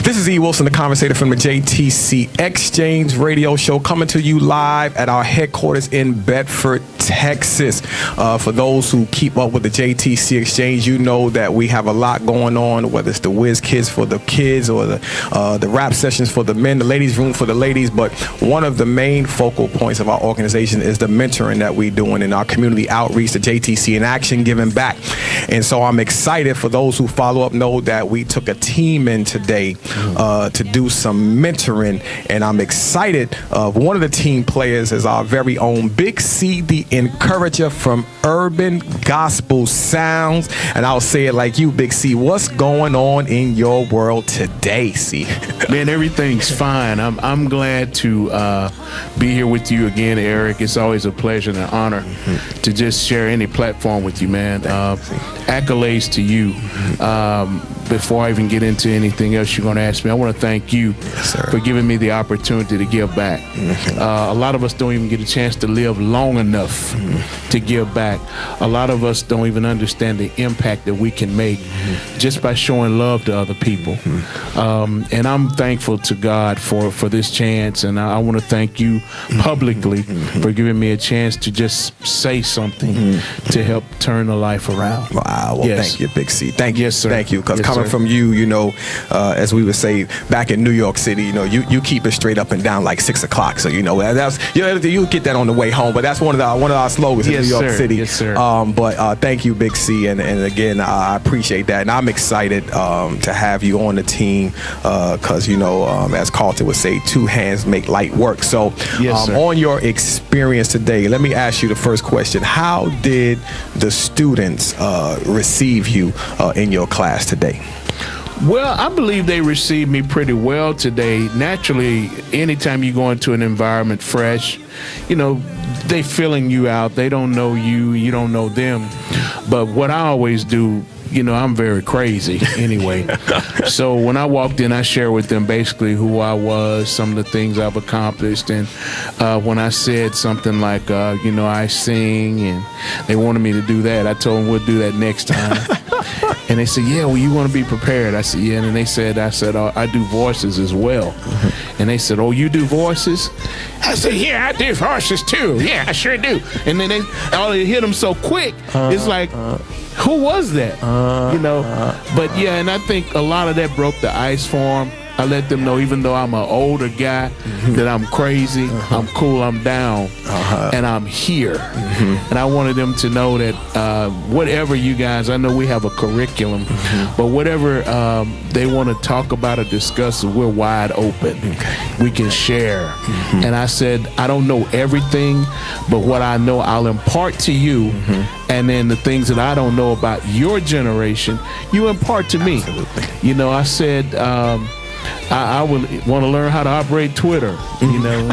This is E.Wilson, the Conversator from the JTC Exchange Radio Show, coming to you live at our headquarters in Bedford, Texas. For those who keep up with the JTC Exchange, you know that we have a lot going on, whether it's the Whiz Kids for the kids or the rap sessions for the men, the ladies' room for the ladies. But one of the main focal points of our organization is the mentoring that we're doing in our community outreach, the JTC in Action, giving back. And so I'm excited for those who follow up, know that we took a team in today to do some mentoring, and I'm excited. One of the team players is our very own Big C, the encourager from Urban Gospel Sounds, and I'll say it like you, Big C. What's going on in your world today, C? Man, everything's fine. I'm glad to be here with you again, Eric. It's always a pleasure and an honor to just share any platform with you, man. Accolades to you. Before I even get into anything else you're going to ask me, I want to thank you for giving me the opportunity to give back. A lot of us don't even get a chance to live long enough to give back. A lot of us don't even understand the impact that we can make just by showing love to other people. And I'm thankful to God for this chance, and I want to thank you publicly for giving me a chance to just say something to help turn the life around. Wow, well, thank you, Big C. Thank you. Yes, sir. Thank you, because coming from you, you know, as we would say back in New York City, you know, you keep it straight up and down like 6 o'clock. So, you know, that's you get that on the way home, but that's one of our slogans in New York City. Yes, sir. But thank you, Big C, and again, I appreciate that, and I'm excited to have you on the team because, you know, as Carlton would say, two hands make light work. So, on your experience today, let me ask you the first question: how did the students receive you in your class today? Well, I believe they received me pretty well today. Naturally, anytime you go into an environment fresh, you know, they filling you out. They don't know you, you don't know them. But what I always do, you know, I'm very crazy anyway. So when I walked in, I shared with them basically who I was, some of the things I've accomplished. And when I said something like, you know, I sing, and they wanted me to do that, I told them we'll do that next time. And they said, yeah, well, you want to be prepared. I said, yeah. And then I said, I do voices as well. And they said, oh, you do voices? I said, yeah, I do voices too. Yeah, I sure do. And then they hit them so quick, it's like, who was that? You know? But yeah, and I think a lot of that broke the ice for them. I let them know, even though I'm an older guy, that I'm crazy, I'm cool, I'm down, and I'm here. And I wanted them to know that whatever you guys, I know we have a curriculum, but whatever they want to talk about or discuss, we're wide open. We can share. And I said, I don't know everything, but what I know, I'll impart to you. And then the things that I don't know about your generation, you impart to me. You know, I said, I would want to learn how to operate Twitter. You know,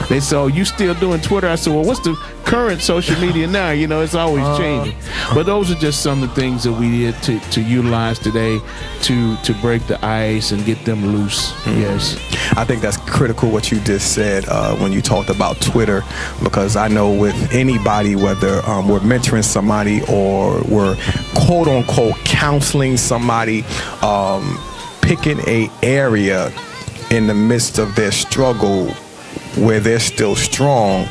they said, oh, you still doing Twitter? I said, well, what's the current social media now? You know, it's always changing. But those are just some of the things that we did to utilize today to break the ice and get them loose. Yes. I think that's critical what you just said when you talked about Twitter, because I know with anybody, whether we're mentoring somebody or we're quote unquote counseling somebody, picking a area in the midst of their struggle where they're still strong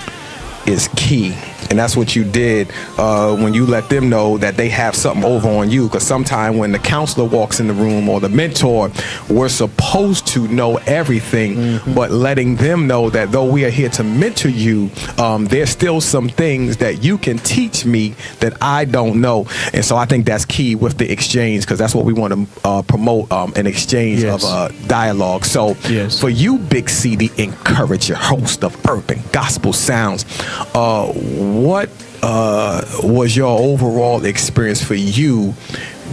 is key. And that's what you did when you let them know that they have something over on you. Because sometimes when the counselor walks in the room or the mentor, we're supposed to know everything, but letting them know that though we are here to mentor you, there's still some things that you can teach me that I don't know. And so I think that's key with the exchange, because that's what we want to promote, an exchange of dialogue. So for you, Big C, the encourager, host of Urban Gospel Sounds, what was your overall experience for you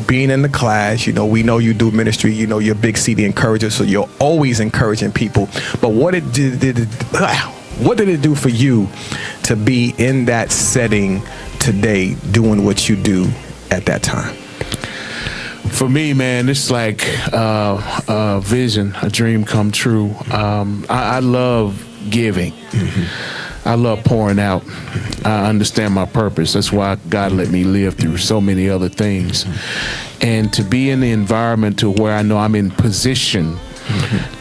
being in the class? You know, we know you do ministry, you know, you're Big C, the encourager, so you're always encouraging people. But what did it do for you to be in that setting today doing what you do at that time? For me, man, it's like a vision, a dream come true. I love giving. I love pouring out. I understand my purpose. That's why God let me live through so many other things. And to be in the environment to where I know I'm in position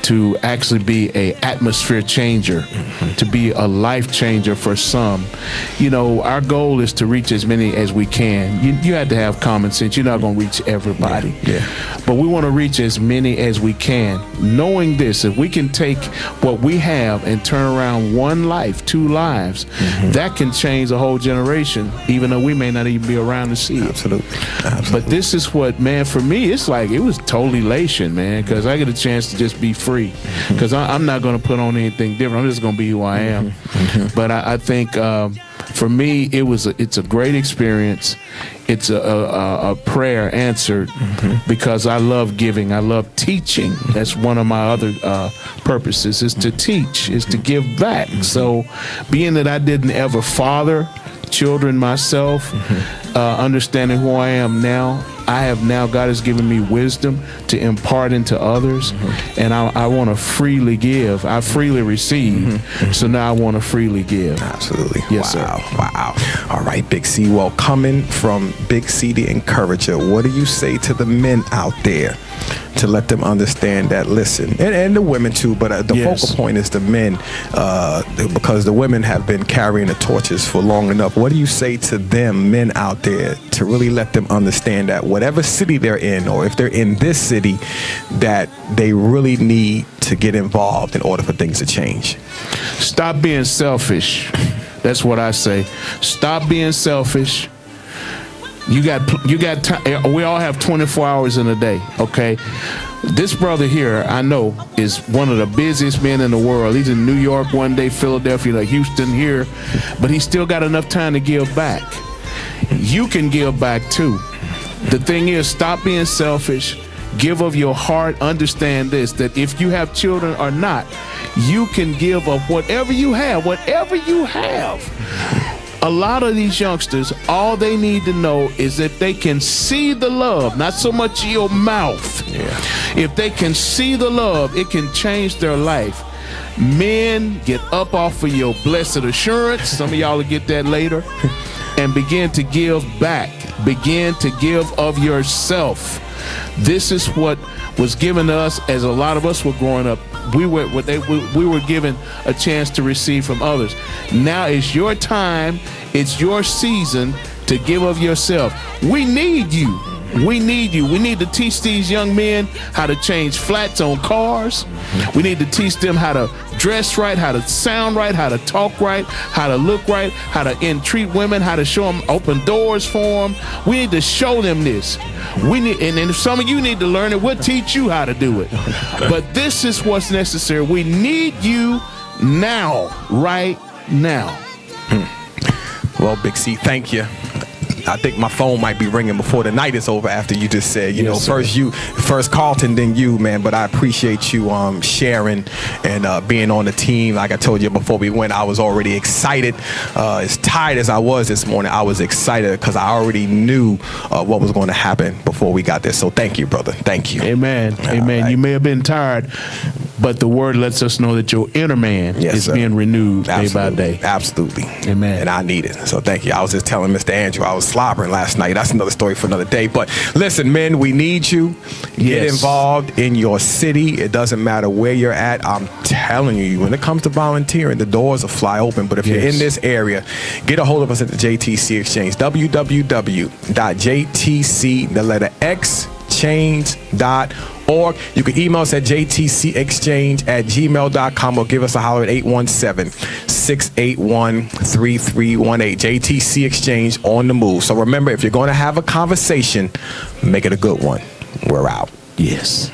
to actually be a atmosphere changer, to be a life changer for some. You know, our goal is to reach as many as we can. You have to have common sense. You're not going to reach everybody. But we want to reach as many as we can, knowing this: if we can take what we have and turn around one life, two lives, that can change a whole generation, even though we may not even be around to see it. Absolutely. But this is what, man, for me, it's like it was total elation, man, because I get a chance to just be free, because I'm not going to put on anything different. I'm just going to be who I am. But I think for me, it's a great experience. It's a prayer answered, because I love giving. I love teaching. That's one of my other purposes, is to teach, is to give back. So being that I didn't ever father children myself, understanding who I am now, God has given me wisdom to impart into others, and I want to freely give. I freely receive, so now I want to freely give. Absolutely. Yes, sir. Wow. All right, Big C. Well, coming from Big C the Encourager, what do you say to the men out there to let them understand that, listen, and the women too, but the focal point is the men, because the women have been carrying the torches for long enough. What do you say to them, men out there, to really let them understand that whatever city they're in, or if they're in this city, that they really need to get involved in order for things to change? Stop being selfish. That's what I say. Stop being selfish. You got time. We all have 24 hours in a day, okay? This brother here, I know, is one of the busiest men in the world. He's in New York one day, Philadelphia, like Houston here, but he's still got enough time to give back. You can give back too. The thing is, stop being selfish. Give of your heart. Understand this, that if you have children or not, you can give of whatever you have, whatever you have. A lot of these youngsters, all they need to know is that they can see the love, not so much your mouth. If they can see the love, it can change their life. Men, get up off of your blessed assurance. Some of y'all will get that later. And begin to give back. Begin to give of yourself. This is what was given to us as a lot of us were growing up. We were given a chance to receive from others. Now it's your time, it's your season to give of yourself. We need you. We need you. We need to teach these young men how to change flats on cars. We need to teach them how to dress right, how to sound right, how to talk right, how to look right, how to entreat women, how to show them, open doors for them. We need to show them this. We need, and if some of you need to learn it, we'll teach you how to do it. But this is what's necessary. We need you now, right now. Well, Big C, thank you. I think my phone might be ringing before the night is over after you just said, you know, first Carlton, then you, man. But I appreciate you sharing and being on the team. Like I told you before we went, I was already excited. As tired as I was this morning, I was excited because I already knew what was going to happen before we got there. So thank you, brother. Thank you. Amen. Amen. Right. You may have been tired, but the word lets us know that your inner man is being renewed day by day. Absolutely. Amen. And I need it. So thank you. I was just telling Mr. Andrew, I was slobbering last night. That's another story for another day. But listen, men, we need you. Get involved in your city. It doesn't matter where you're at. I'm telling you, when it comes to volunteering, the doors will fly open. But if you're in this area, get a hold of us at the JTC Exchange. www.jtc, the letter X, change.org. You can email us at jtcexchange@gmail.com or give us a holler at 817-681-3318. JTC Exchange, on the move. So remember, if you're going to have a conversation, make it a good one. We're out. Yes.